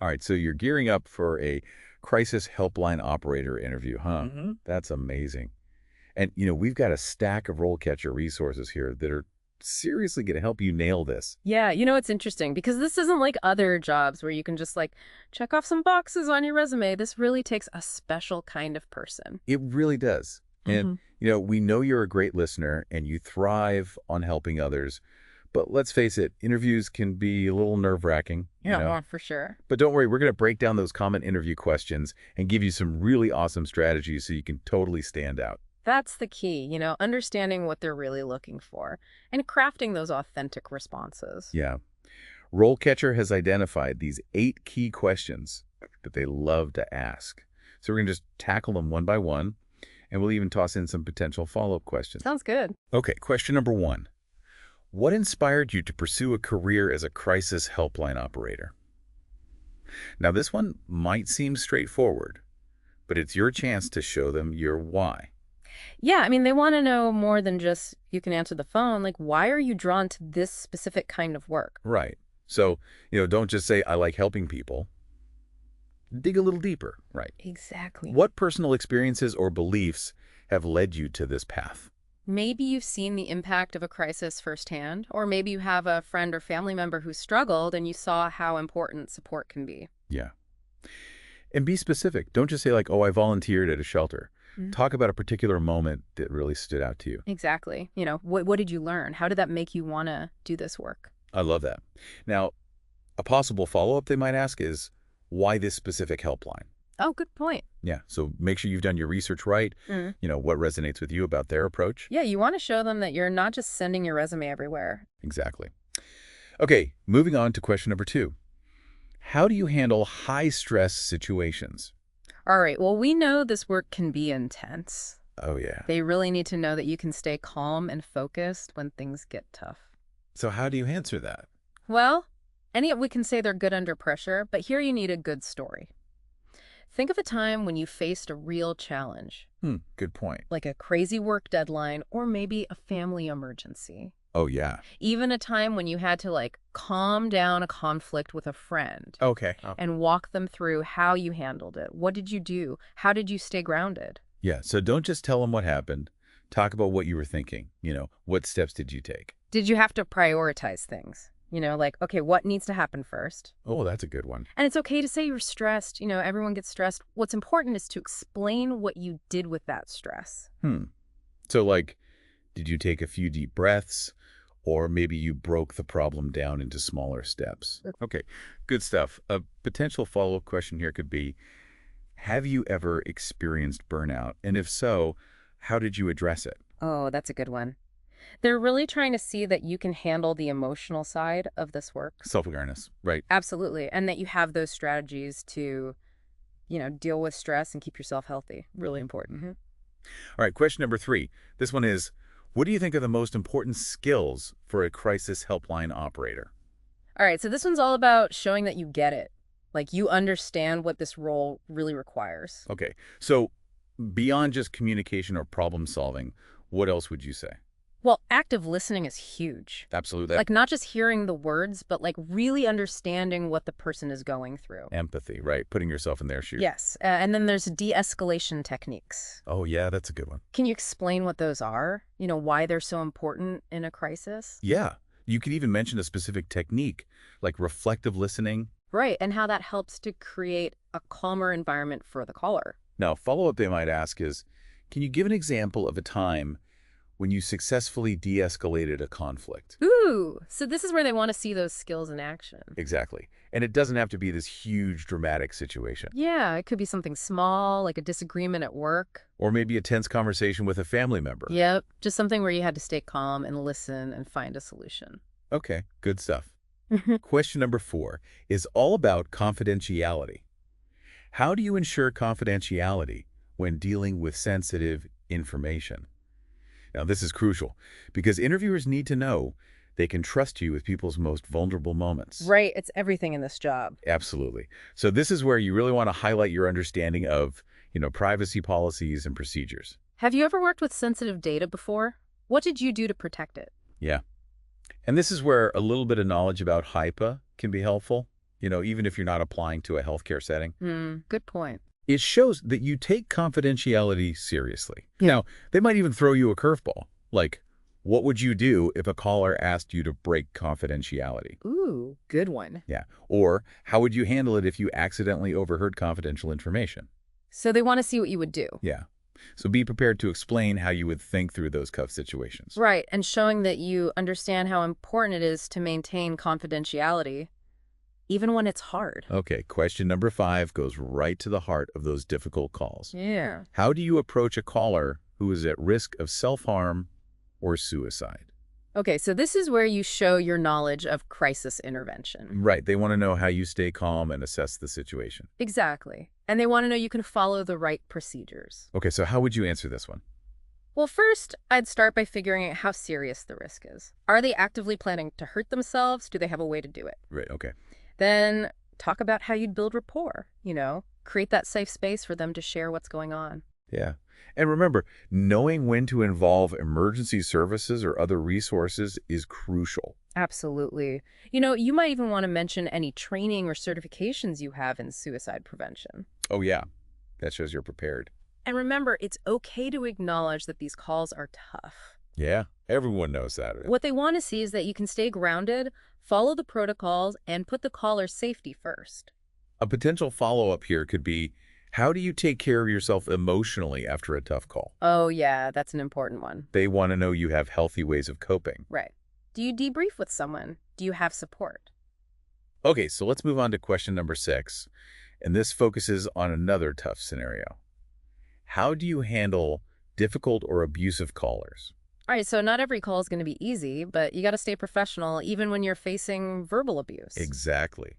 All right, so you're gearing up for a Crisis Helpline Operator interview, huh? That's amazing. And, we've got a stack of RoleCatcher resources here that are seriously going to help you nail this. Yeah, it's interesting because this isn't like other jobs where you can just like check off some boxes on your resume. This really takes a special kind of person. It really does. And, Hmm. we know you're a great listener and you thrive on helping others. But let's face it, interviews can be a little nerve-wracking, Yeah, well, for sure. But don't worry, we're going to break down those common interview questions and give you some really awesome strategies so you can totally stand out. That's the key, understanding what they're really looking for and crafting those authentic responses. Yeah. RoleCatcher has identified these 8 key questions that they love to ask. So we're going to just tackle them one by one, and we'll even toss in some potential follow-up questions. Sounds good. Okay, question number 1. What inspired you to pursue a career as a crisis helpline operator? Now, this one might seem straightforward, but it's your chance to show them your why. Yeah, I mean, they want to know more than just you can answer the phone. Like, why are you drawn to this specific kind of work? Right. So, don't just say, I like helping people. Dig a little deeper, right? Exactly. What personal experiences or beliefs have led you to this path? Maybe you've seen the impact of a crisis firsthand, or maybe you have a friend or family member who struggled and you saw how important support can be. Yeah. And be specific. Don't just say like, oh, I volunteered at a shelter. Mhm. Talk about a particular moment that really stood out to you. Exactly. What did you learn? How did that make you want to do this work? I love that. Now, a possible follow-up they might ask is, why this specific helpline? Oh, good point. Yeah, so make sure you've done your research right. Mm. What resonates with you about their approach. Yeah, you want to show them that you're not just sending your resume everywhere. Exactly. Okay, moving on to question number 2. How do you handle high-stress situations? All right, well, we know this work can be intense. Oh, yeah. They really need to know that you can stay calm and focused when things get tough. So how do you answer that? Well, we can say they're good under pressure, but here you need a good story. Think of a time when you faced a real challenge, Good point. like a crazy work deadline or maybe a family emergency. Oh, yeah. Even a time when you had to calm down a conflict with a friend Okay. and walk them through how you handled it. What did you do? How did you stay grounded? Yeah, so don't just tell them what happened. Talk about what you were thinking. What steps did you take? Did you have to prioritize things? Okay, what needs to happen first? Oh, that's a good one. And it's okay to say you're stressed. Everyone gets stressed. What's important is to explain what you did with that stress. So, did you take a few deep breaths? Or maybe you broke the problem down into smaller steps. Okay, good stuff. A potential follow-up question here could be, have you ever experienced burnout? And if so, how did you address it? Oh, that's a good one. They're really trying to see that you can handle the emotional side of this work. Self-awareness, right? Absolutely. And that you have those strategies to, deal with stress and keep yourself healthy. Really important. All right, question number 3. This one is, what do you think are the most important skills for a crisis helpline operator? All right, so this one's all about showing that you get it. Like you understand what this role really requires. Okay, so beyond just communication or problem solving, what else would you say? Well, active listening is huge. Absolutely. Like not just hearing the words, but really understanding what the person is going through. Empathy, right? Putting yourself in their shoes. Yes. And then there's de-escalation techniques. Oh, yeah, that's a good one. Can you explain what those are? Why they're so important in a crisis? Yeah. You could even mention a specific technique, like reflective listening. Right, and how that helps to create a calmer environment for the caller. Now, follow-up they might ask is, can you give an example of a time when you successfully de-escalated a conflict? Ooh, so this is where they want to see those skills in action. Exactly. And it doesn't have to be this huge dramatic situation. Yeah, it could be something small, like a disagreement at work. Or maybe a tense conversation with a family member. Yep, just something where you had to stay calm and listen and find a solution. Okay, good stuff. Question number 4 is all about confidentiality. How do you ensure confidentiality when dealing with sensitive information? Now, this is crucial because interviewers need to know they can trust you with people's most vulnerable moments. Right, it's everything in this job. Absolutely. So this is where you really want to highlight your understanding of, privacy policies and procedures. Have you ever worked with sensitive data before? What did you do to protect it? Yeah. And this is where a little bit of knowledge about HIPAA can be helpful. even if you're not applying to a healthcare setting. Good point. It shows that you take confidentiality seriously. Now, they might even throw you a curveball, like, what would you do if a caller asked you to break confidentiality? Ooh, good one. Yeah. Or how would you handle it if you accidentally overheard confidential information? So they want to see what you would do. Yeah. So be prepared to explain how you would think through those tough situations. Right, and showing that you understand how important it is to maintain confidentiality, even when it's hard. Okay, question number 5 goes right to the heart of those difficult calls. Yeah. How do you approach a caller who is at risk of self-harm or suicide? Okay, so this is where you show your knowledge of crisis intervention. Right, they want to know how you stay calm and assess the situation. Exactly. And they want to know you can follow the right procedures. Okay, so how would you answer this one? Well, first, I'd start by figuring out how serious the risk is. Are they actively planning to hurt themselves? Do they have a way to do it? Right, okay. Then talk about how you'd build rapport, create that safe space for them to share what's going on. Yeah. And remember, knowing when to involve emergency services or other resources is crucial. Absolutely. You might even want to mention any training or certifications you have in suicide prevention. Oh, yeah. That shows you're prepared. And remember, it's okay to acknowledge that these calls are tough. Yeah, everyone knows that. What they want to see is that you can stay grounded, follow the protocols, and put the caller's safety first. A potential follow-up here could be, how do you take care of yourself emotionally after a tough call? Oh, yeah, that's an important one. They want to know you have healthy ways of coping. Right. Do you debrief with someone? Do you have support? Okay, so let's move on to question number 6. And this focuses on another tough scenario. How do you handle difficult or abusive callers? All right, so not every call is going to be easy, but you got to stay professional even when you're facing verbal abuse. Exactly.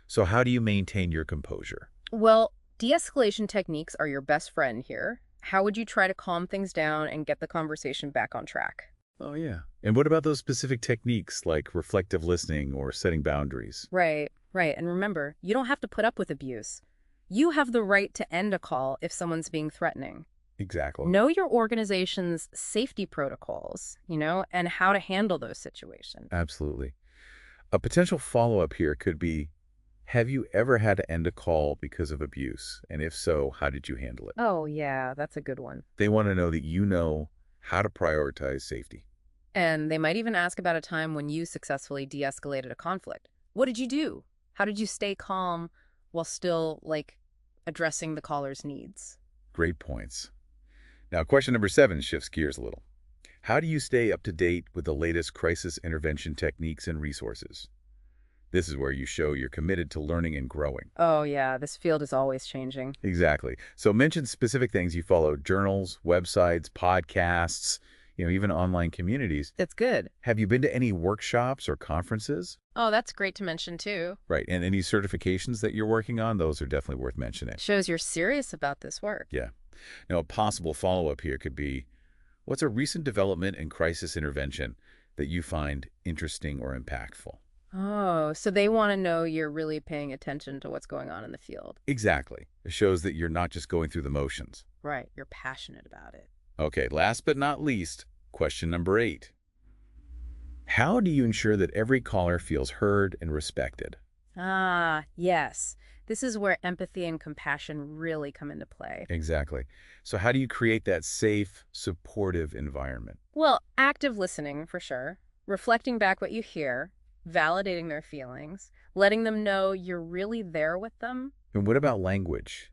So how do you maintain your composure? Well, de-escalation techniques are your best friend here. How would you try to calm things down and get the conversation back on track? Oh, yeah. And what about those specific techniques like reflective listening or setting boundaries? Right. And remember, you don't have to put up with abuse. You have the right to end a call if someone's being threatening. Exactly. Know your organization's safety protocols, and how to handle those situations. Absolutely. A potential follow-up here could be, have you ever had to end a call because of abuse? And if so, how did you handle it? Oh, yeah, that's a good one. They want to know that you know how to prioritize safety. And they might even ask about a time when you successfully de-escalated a conflict. What did you do? How did you stay calm while still, addressing the caller's needs? Great points. Now, question number 7 shifts gears a little. How do you stay up to date with the latest crisis intervention techniques and resources? This is where you show you're committed to learning and growing. Oh, yeah, this field is always changing. Exactly. So mention specific things you follow: journals, websites, podcasts, even online communities. That's good. Have you been to any workshops or conferences? Oh, that's great to mention, too. Right. And any certifications that you're working on? Those are definitely worth mentioning. Shows you're serious about this work. Yeah. Now, a possible follow-up here could be, what's a recent development in crisis intervention that you find interesting or impactful? Oh, so they want to know you're really paying attention to what's going on in the field. Exactly. It shows that you're not just going through the motions. Right. You're passionate about it. Okay, last but not least, question number 8. How do you ensure that every caller feels heard and respected? Ah, yes. This is where empathy and compassion really come into play. Exactly. So how do you create that safe, supportive environment? Well, active listening, for sure. Reflecting back what you hear, validating their feelings, letting them know you're really there with them. And what about language?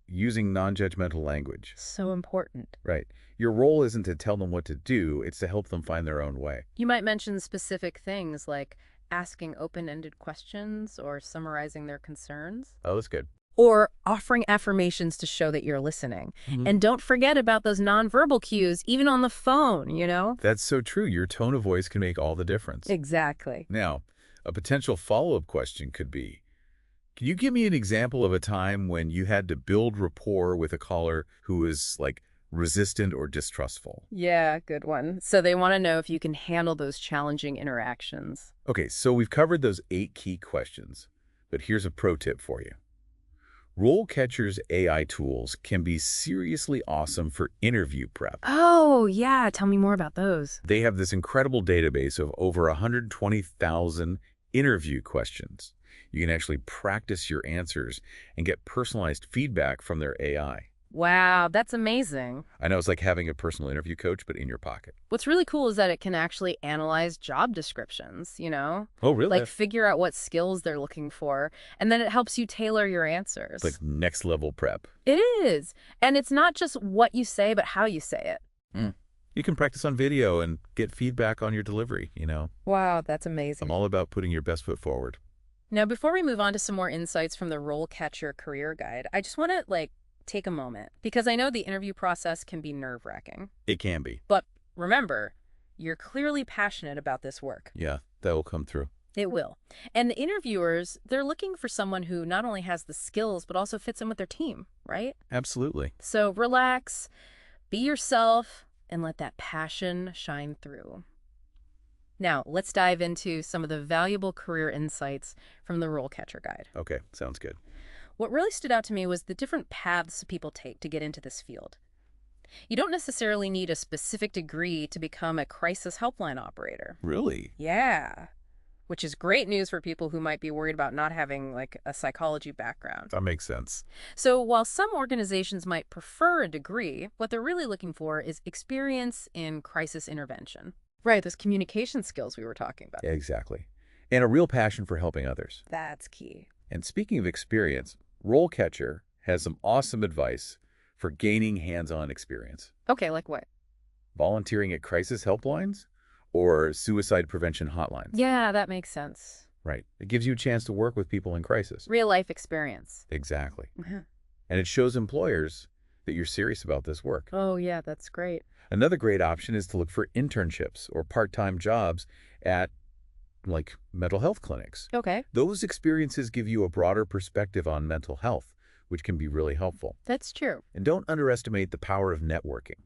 Using non-judgmental language. So important. Right. Your role isn't to tell them what to do, it's to help them find their own way. You might mention specific things like asking open-ended questions or summarizing their concerns. Oh, that's good. Or offering affirmations to show that you're listening. And don't forget about those nonverbal cues, even on the phone, That's so true. Your tone of voice can make all the difference. Exactly. Now, a potential follow-up question could be, can you give me an example of a time when you had to build rapport with a caller who was, resistant or distrustful? Yeah, good one. So they want to know if you can handle those challenging interactions. Okay, so we've covered those 8 key questions, but here's a pro tip for you. RoleCatcher's AI tools can be seriously awesome for interview prep. Oh, yeah. Tell me more about those. They have this incredible database of over 120,000 interview questions. You can actually practice your answers and get personalized feedback from their AI. Wow, that's amazing. I know it's like having a personal interview coach, but in your pocket. What's really cool is that it can actually analyze job descriptions, Oh, really? like figure out what skills they're looking for, and then it helps you tailor your answers. Like next level prep. It is. And it's not just what you say, but how you say it. Mm. You can practice on video and get feedback on your delivery. Wow, that's I'm amazing. all about putting your best foot forward. Now, before we move on to some more insights from the RoleCatcher Career Guide, I just want to, take a moment because I know the interview process can be nerve-wracking. It can be. But remember, you're clearly passionate about this work. Yeah, that will come through. It will. And the interviewers, they're looking for someone who not only has the skills, but also fits in with their team, right? Absolutely. So relax, be yourself, and let that passion shine through. Now, let's dive into some of the valuable career insights from the RoleCatcher Guide. Okay, sounds good. What really stood out to me was the different paths people take to get into this field. You don't necessarily need a specific degree to become a crisis helpline operator. Really? Yeah, which is great news for people who might be worried about not having, a psychology background. That makes sense. So while some organizations might prefer a degree, what they're really looking for is experience in crisis intervention. Right, those communication skills we were talking about. Exactly. And a real passion for helping others. That's key. And speaking of experience, RoleCatcher has some awesome advice for gaining hands-on experience. Okay, like what? Volunteering at crisis helplines or suicide prevention hotlines. Yeah, that makes sense. Right. It gives you a chance to work with people in crisis. Real life experience. Exactly. Mhm. And it shows employers that you're serious about this work. Oh, yeah, that's great. Another great option is to look for internships or part-time jobs at, mental health clinics. Okay, Those experiences give you a broader perspective on mental health, which can be really helpful. that's true. And don't underestimate the power of networking.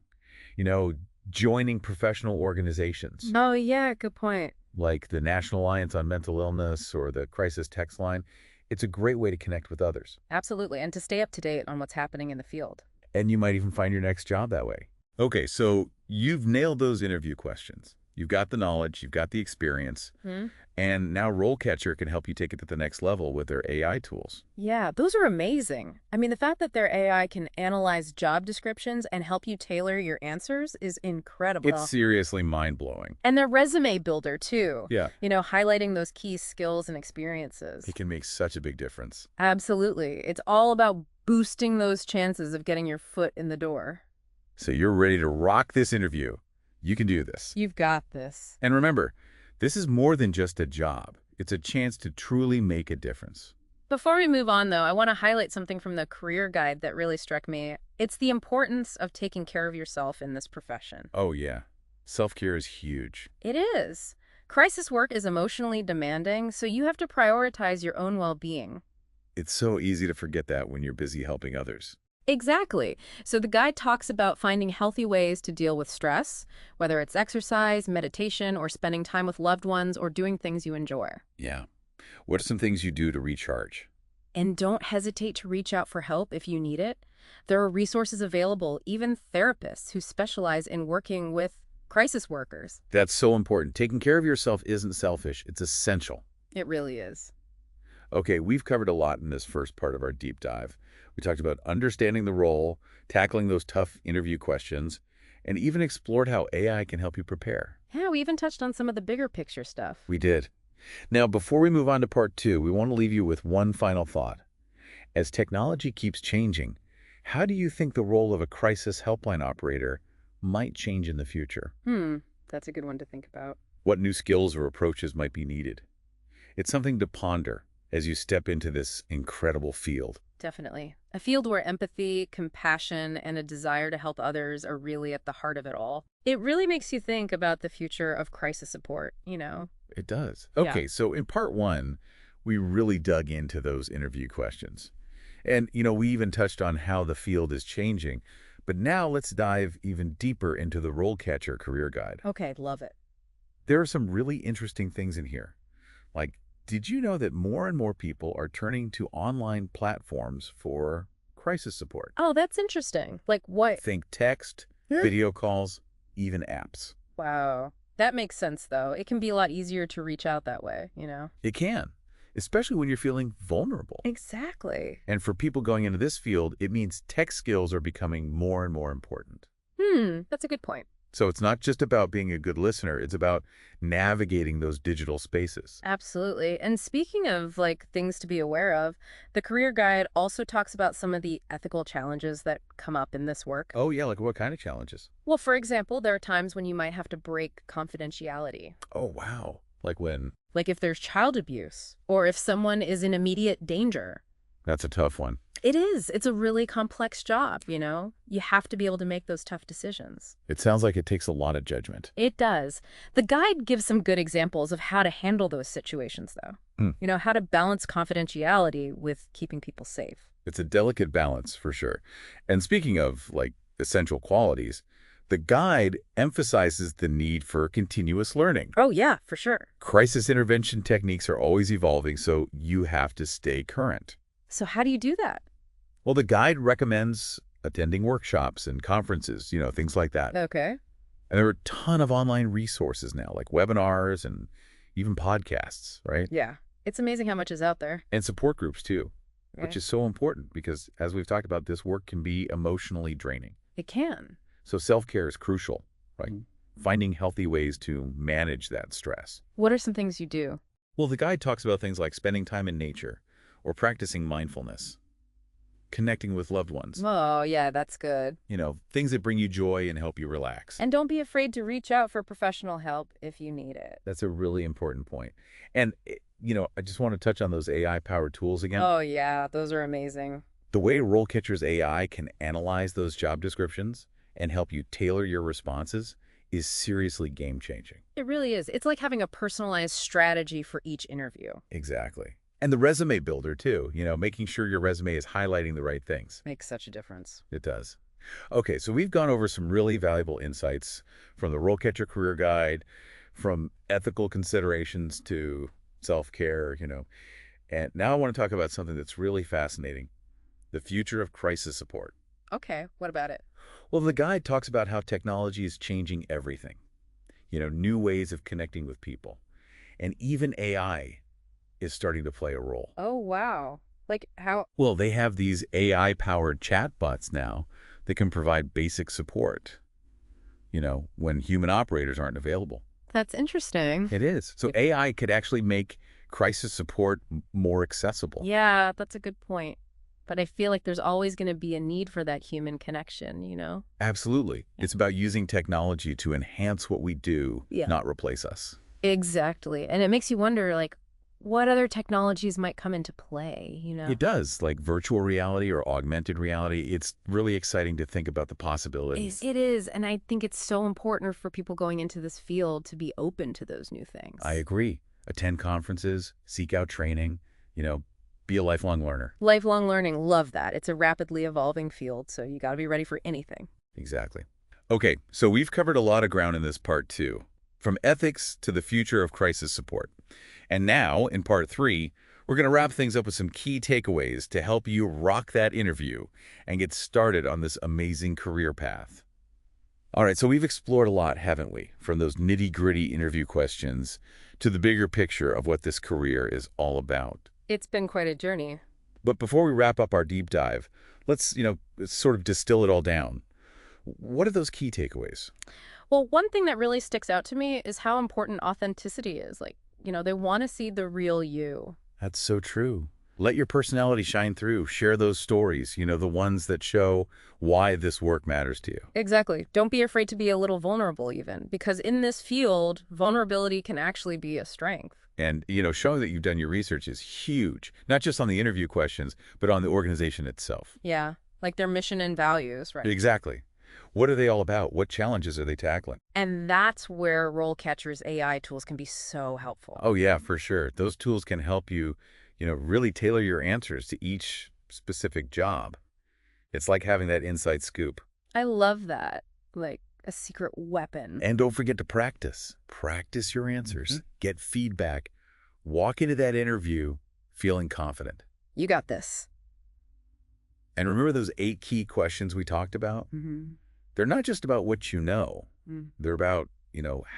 Joining professional organizations Oh, yeah, good point. like the National Alliance on Mental Illness or the Crisis Text Line. It's a great way to connect with others. Absolutely, and to stay up to date on what's happening in the field. And you might even find your next job that way. Okay, so you've nailed those interview questions. You've got the knowledge, you've got the experience, Hmm? and now RoleCatcher can help you take it to the next level with their AI tools. Yeah, those are amazing. I mean, the fact that their AI can analyze job descriptions and help you tailor your answers is incredible. It's seriously mind-blowing. And their resume builder, too. Yeah, Highlighting those key skills and experiences. it can make such a big difference. Absolutely. It's all about boosting those chances of getting your foot in the door. So you're ready to rock this interview. You can do this. You've got this. And remember, this is more than just a job. It's a chance to truly make a difference. Before we move on, though, I want to highlight something from the career guide that really struck me. It's the importance of taking care of yourself in this profession. Oh, yeah. Self-care is huge. It is. Crisis work is emotionally demanding, so you have to prioritize your own well-being. It's so easy to forget that when you're busy helping others. Exactly. So the guide talks about finding healthy ways to deal with stress, whether it's exercise, meditation, or spending time with loved ones, or doing things you enjoy. Yeah. What are some things you do to recharge? And don't hesitate to reach out for help if you need it. There are resources available, even therapists who specialize in working with crisis workers. That's so important. Taking care of yourself isn't selfish. It's essential. It really is. Okay, we've covered a lot in this first part of our deep dive. We talked about understanding the role, tackling those tough interview questions, and even explored how AI can help you prepare. Yeah, we even touched on some of the bigger picture stuff. We did. Now, before we move on to part 2, we want to leave you with one final thought. As technology keeps changing, how do you think the role of a crisis helpline operator might change in the future? That's a good one to think about. What new skills or approaches might be needed? It's something to ponder as you step into this incredible field. Definitely. A field where empathy, compassion, and a desire to help others are really at the heart of it all. It really makes you think about the future of crisis support, It does. Yeah. Okay, so in part 1, we really dug into those interview questions. And, we even touched on how the field is changing. But now let's dive even deeper into the RoleCatcher Career Guide. Okay, love it. There are some really interesting things in here. Like, did you know that more and more people are turning to online platforms for crisis support? Oh, that's interesting. Like what? Think text, video calls, even apps. Wow. That makes sense, though. It can be a lot easier to reach out that way, It can. especially when you're feeling vulnerable. Exactly. And for people going into this field, it means tech skills are becoming more and more important. That's a good point. So it's not just about being a good listener, it's about navigating those digital spaces. Absolutely. And speaking of like things to be aware of, the career guide also talks about some of the ethical challenges that come up in this work. Oh yeah, like what kind of challenges? Well, for example, there are times when you might have to break confidentiality. Oh wow. Like when? Like if there's child abuse or if someone is in immediate danger. That's a tough one. It is. It's a really complex job, you know? You have to be able to make those tough decisions. It sounds like it takes a lot of judgment. It does. The guide gives some good examples of how to handle those situations, though. You know, how to balance confidentiality with keeping people safe. It's a delicate balance, for sure. And speaking of, like, essential qualities, the guide emphasizes the need for continuous learning. Oh, yeah, for sure. Crisis intervention techniques are always evolving, so you have to stay current. So how do you do that? Well, the guide recommends attending workshops and conferences, things like that. Okay. And there are a ton of online resources now, like webinars and even podcasts, right? Yeah. It's amazing how much is out there. And support groups, too, Right. which is so important because, as we've talked about, this work can be emotionally draining. It can. So self-care is crucial, right? Finding healthy ways to manage that stress. What are some things you do? Well, the guide talks about things like spending time in nature or practicing mindfulness, connecting with loved ones, Oh, yeah, that's good. things that bring you joy and help you relax. And don't be afraid to reach out for professional help if you need it. That's a really important point. And, I just want to touch on those AI-powered tools again. Oh, yeah, those are amazing. The way RoleCatcher's AI can analyze those job descriptions and help you tailor your responses is seriously game-changing. It really is. It's like having a personalized strategy for each interview. Exactly. And the resume builder, too, making sure your resume is highlighting the right things. Makes such a difference. It does. Okay, so we've gone over some really valuable insights from the RoleCatcher Career Guide, from ethical considerations to self-care, And now I want to talk about something that's really fascinating, the future of crisis support. Okay, what about it? Well, the guide talks about how technology is changing everything, new ways of connecting with people. And even AI is starting to play a role. Oh, wow. Like how? Well, they have these AI-powered chatbots now that can provide basic support, when human operators aren't available. That's interesting. It is. So AI could actually make crisis support more accessible. Yeah, that's a good point. But I feel like there's always going to be a need for that human connection, Absolutely. It's about using technology to enhance what we do, Yeah. not replace us. Exactly. And it makes you wonder, like, what other technologies might come into play, It does, like virtual reality or augmented reality. It's really exciting to think about the possibilities. It is. And I think it's so important for people going into this field to be open to those new things. I agree. Attend conferences, seek out training, be a lifelong learner. Lifelong learning, love that. It's a rapidly evolving field, so you got to be ready for anything. Exactly. Okay, so we've covered a lot of ground in this part 2, from ethics to the future of crisis support. And now, in part 3, we're going to wrap things up with some key takeaways to help you rock that interview and get started on this amazing career path. All right, so we've explored a lot, haven't we? From those nitty-gritty interview questions to the bigger picture of what this career is all about. It's been quite a journey. But before we wrap up our deep dive, let's, sort of distill it all down. What are those key takeaways? Well, one thing that really sticks out to me is how important authenticity is. Like, they want to see the real you. That's so true. Let your personality shine through. Share those stories, the ones that show why this work matters to you. Exactly. Don't be afraid to be a little vulnerable even, because in this field, vulnerability can actually be a strength. And, showing that you've done your research is huge, not just on the interview questions, but on the organization itself. Yeah, like their mission and values, right? Exactly. What are they all about? What challenges are they tackling? And that's where RoleCatcher's AI tools can be so helpful. Oh, yeah, for sure. Those tools can help you, really tailor your answers to each specific job. It's like having that inside scoop. I love that. Like a secret weapon. And don't forget to practice. Practice your answers. Get feedback. Walk into that interview feeling confident. You got this. And remember those 8 key questions we talked about? They're not just about what you know. They're about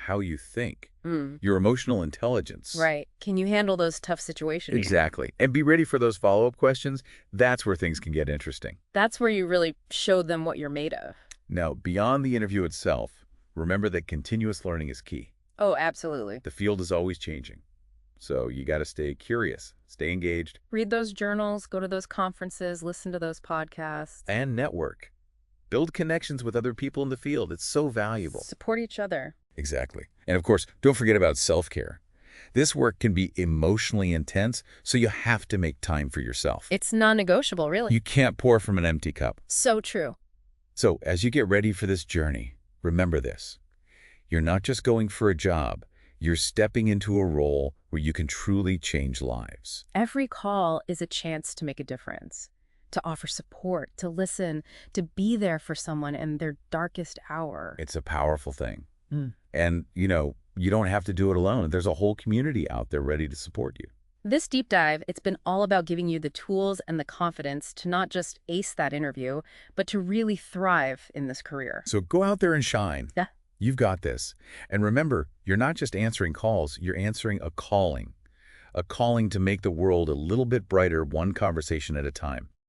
how you think, Mm, your emotional intelligence. right. Can you handle those tough situations? Exactly. And be ready for those follow-up questions. That's where things can get interesting. That's where you really show them what you're made of. Now, beyond the interview itself, remember that continuous learning is key. Oh, absolutely. The field is always changing. So you got to stay curious, stay engaged, Read those journals, go to those conferences, listen to those podcasts. and network. Build connections with other people in the field. It's so valuable. Support each other. Exactly. And of course, don't forget about self-care. This work can be emotionally intense, so you have to make time for yourself. It's non-negotiable, really. You can't pour from an empty cup. So true. So as you get ready for this journey, remember this. You're not just going for a job. You're stepping into a role where you can truly change lives. Every call is a chance to make a difference, to offer support, to listen, to be there for someone in their darkest hour. It's a powerful thing. Mm. And, you don't have to do it alone. There's a whole community out there ready to support you. This deep dive, it's been all about giving you the tools and the confidence to not just ace that interview, but to really thrive in this career. So go out there and shine. Yeah. You've got this. And remember, you're not just answering calls, you're answering a calling to make the world a little bit brighter, one conversation at a time.